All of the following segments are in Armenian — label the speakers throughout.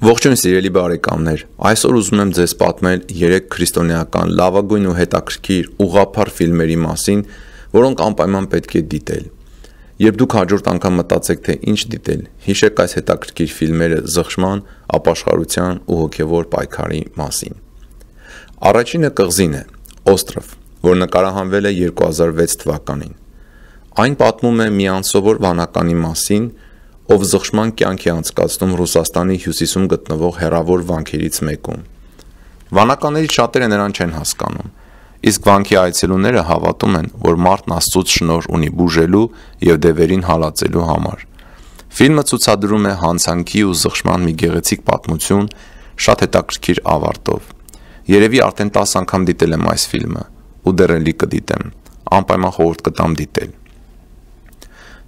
Speaker 1: Ողջույն սիրելի բարեկամներ, այսօր ուզում եմ ձեզ պատմել 3 քրիստոնեական լավագույն ու հետաքրքիր ուղղափառ ֆիլմերի մասին, որոնք անպայման պետք է դիտել։ Երբ դուք հաջորդ անգամ մտածեք, թե ինչ դիտել, հիշեք այս հետաքրքիր ֆիլմերը զղջման, ապաշխարության ու հոգևոր պայքարի մասին։ Առաջինը կղզին է, Օստրով, որ նկարահանվել է 2006 թվականին։ Այն պատմում է մի անսովոր վանականի մասին, ով զղջման կյանք է անցկացնում Ռուսաստանի հյուսիսում գտնվող հեռավոր վանքերից մեկում։ Վանականներից շատերը նրան չեն հասկանում, իսկ վանքի այցելուները հավատում են, որ մարդն Աստծուց շնորհ ունի բուժելու և դևերին հալածելու համար։ Ֆիլմը ցուցադրում է հանցանքի ու զղջման մի գեղեցիկ պատմություն շատ հետաքրքիր ավարտով։ Երևի արդեն 10 անգամ դիտել եմ այս ֆիլմը ու դեռ էլի կդիտեմ, անպայման խորհուրդ կտամ դիտել։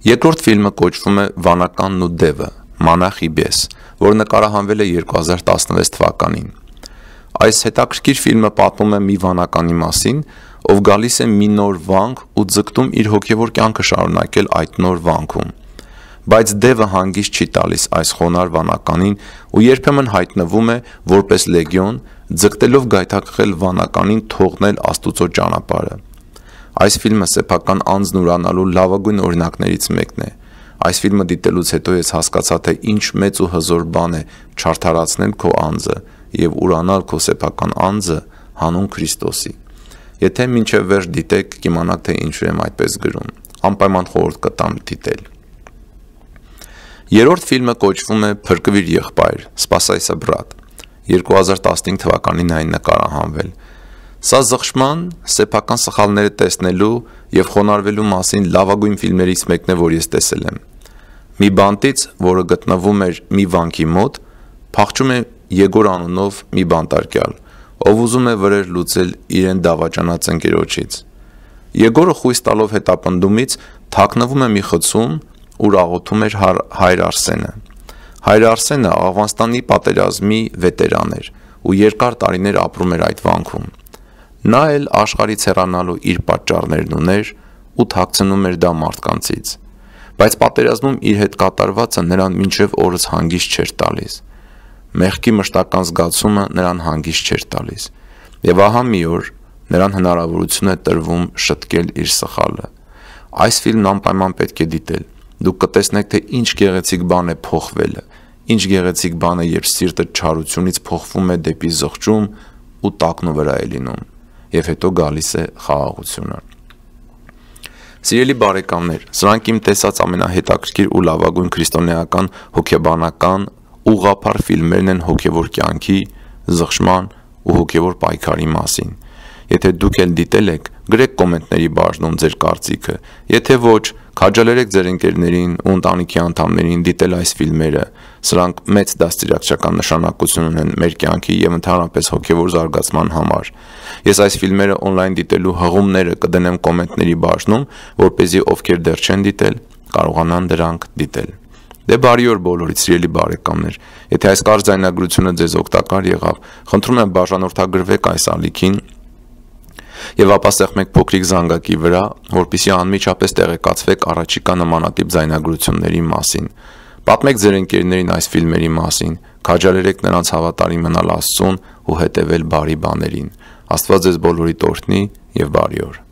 Speaker 1: Երկրորդ ֆիլմը կոչվում է «Վանականն ու դևը» (Մանախի բես), որը նկարահանվել է 2016 թվականին։ Այս հետաքրքիր ֆիլմը պատմում է մի վանականի մասին, ով գալիս է մի նոր վանք ու ձգտում իր հոգևոր կյանքը շարունակել այդ նոր վանքում։ Բայց դևը հանգիստ չի տալիս այս խոնարհ վանականին ու երբեմն հայտնվում է որպես լեգիոն, ձգտելով գայթակղել վանականին թողնել Աստծո ճանապարհը։ Այս ֆիլմը սեփական անձն ուրանալու լավագույն օրինակներից մեկն է։ Այս ֆիլմը դիտելուց հետո ես հասկացա, թե ինչ մեծ ու հզոր բան է չարդարացնել քո անձը և ուրանալ քո սեփական անձը հանուն Քրիստոսի։ Եթե մինչև վերջ դիտեք, կիմանաք, թե ինչու եմ այդպես գրում։ Անպայման խորհուրդ կտամ դիտել։ Երրորդ ֆիլմը կոչվում է «Փրկվիր եղբայր», «Սպասայ բրատ», 2015 թվականին այն նկարահանվել։ Սա զղջման, սեփական սխալները տեսնելու և խոնարհվելու մասին լավագույն ֆիլմերից մեկն է, որ ես տեսել եմ։ Մի բանտից, որը գտնվում էր մի վանքի մոտ, փախչում է Եգոր անունով մի բանտարկյալ, ով ուզում է վրեր լուծել իրեն դավաճանած ընկերոջից։ Եգորը խույս տալով հետապնդումից թաքնվում է մի խցում, ուր աղոթում էր հայր Արսենը։ Հայր Արսենը Աֆղանստանի պատերազմի վետերան էր ու երկար տարիներ ապրում էր այդ վանքում։ Նա էլ աշխարհից հեռանալու իր պատճառներն ուներ ու թաքցնում էր դա մարդկանցից։ Բայց պատերազմում իր հետ կատարվածը նրան մինչև օրս հանգիստ չէր տալիս։ Մեղքի մշտական զգացումը նրան հանգիստ չէր տալիս։ Եվ ահա մի օր նրան հնարավորություն է տրվում շտկել իր սխալը։ Այս ֆիլմն անպայման պետք է դիտել։ Դուք կտեսնեք, թե ինչ գեղեցիկ բան է փոխվելը, ինչ գեղեցիկ բան է, երբ սիրտը չարությունից փոխվում է դեպի զղջում ու տակնու վրա է լինում, և հետո գալիս է խաղաղությունը։ Սիրելի բարեկամներ, սրանք իմ տեսած ամենահետաքրքիր ու լավագույն քրիստոնեական հոգեբանական ուղղափառ ֆիլմերն են հոգևոր կյանքի, զղջման ու հոգևոր պայքարի մասին։ Եթե դուք էլ դիտել եք, գրեք կոմենտների բաժնում ձեր կարծիքը։ Եթե ոչ, քաջալերեք ձեր ընկերներին ու ընտանիքի անդամներին դիտել այս ֆիլմերը։ Սրանք մեծ դաստիարակչական նշանակություն ունեն մեր կյանքի և ընդհանրապես հոգևոր զարգացման համար։ Ես այս ֆիլմերը օնլայն դիտելու հղումները կդնեմ կոմենտների բաժնում, որպեսզի ովքեր դեռ չեն դիտել, կարողանան դրանք դիտել։ Դե բարի օր բոլորիդ, սիրելի բարեկամներ։ Եթե այս կարճ ձայնագրությունը ձեզ օգտակար եղավ, խնդրում եմ բաժանորդագրվեք այս ալիքին և ապա սեղմեք փոքրիկ զանգակի վրա, որպեսզի անմիջապես տեղեկացվեք առաջիկա նմանատիպ ձայնագրությունների մասին։ Պատմեք ձեր ընկերներին այս ֆիլմերի մասին, քաջալերեք նրանց հավատարիմ մնալ Աստծուն ու հետևել բարի բաներին։ Աստված ձեզ բոլորիդ օրհնի և բարի օր։